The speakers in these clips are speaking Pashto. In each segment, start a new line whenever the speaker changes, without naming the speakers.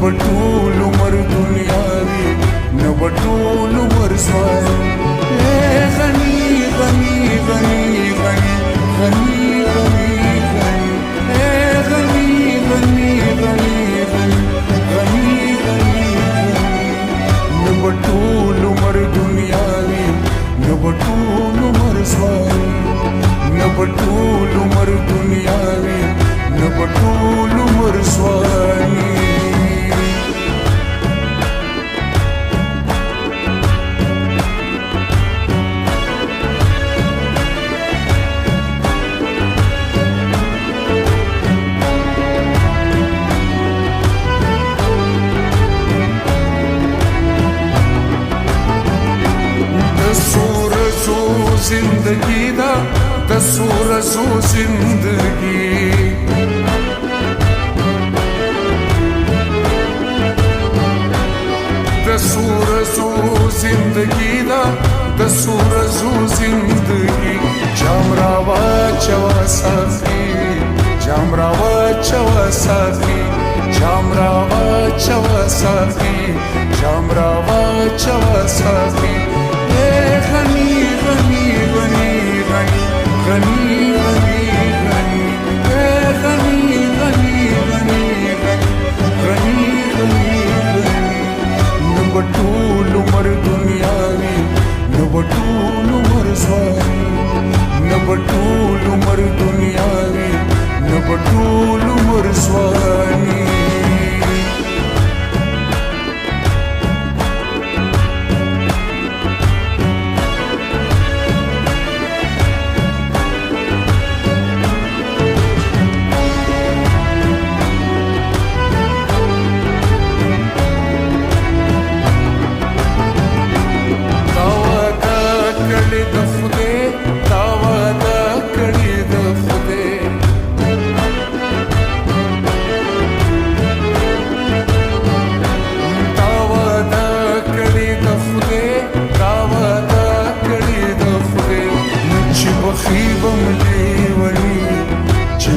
بټول عمر دنیاوي نه بټول عمر سوال غني غني غني غني غني غني غني غني غني غني غني غني نه بټول عمر دنیاوي نه بټول عمر سوال نه بټول عمر دنیاوي نه بټول عمر سوالي زندگی دا دسور سو زندگی دسور سو زندگی دا دسور سو زندگی جام راوا چوا ساخی جام راوا چوا ساخی جام راوا چوا ساخی جام راوا چوا ساخی غني غني غني غني غني غني غني غني غني غني غني غني نبټول عمر دنیاوي نبټول عمر سوالي نبټول عمر دنیاوي نبټول عمر سوالي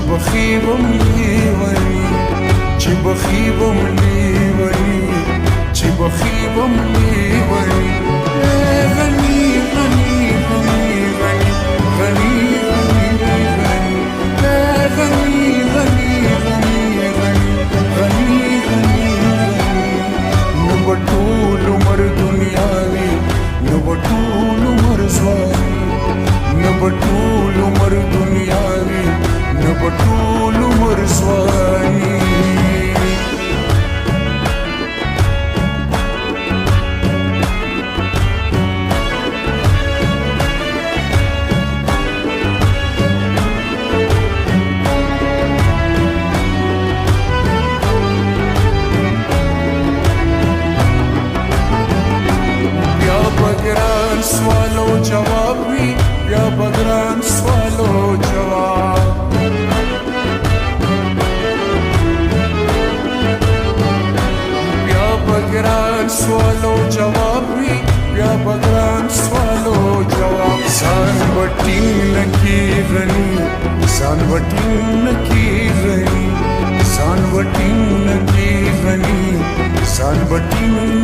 بخيبم ليوني چه بخيبم ليوني چه بخيبم ليوني غني غني غني غني غني غني غني غني غني غني غني نبټول عمر دنیاوي نبټول عمر سوالي نبټول عمر دنیاوي نبټول عمر سوالي بیا بګران سوالو جواب وي بیا بګران سوالو جواب بګران سوالو جواب وي بیا بګران سوالو جواب ځان وټین نکی غني ځان وټین نکی غني ځان وټین نکی غني ځان وټین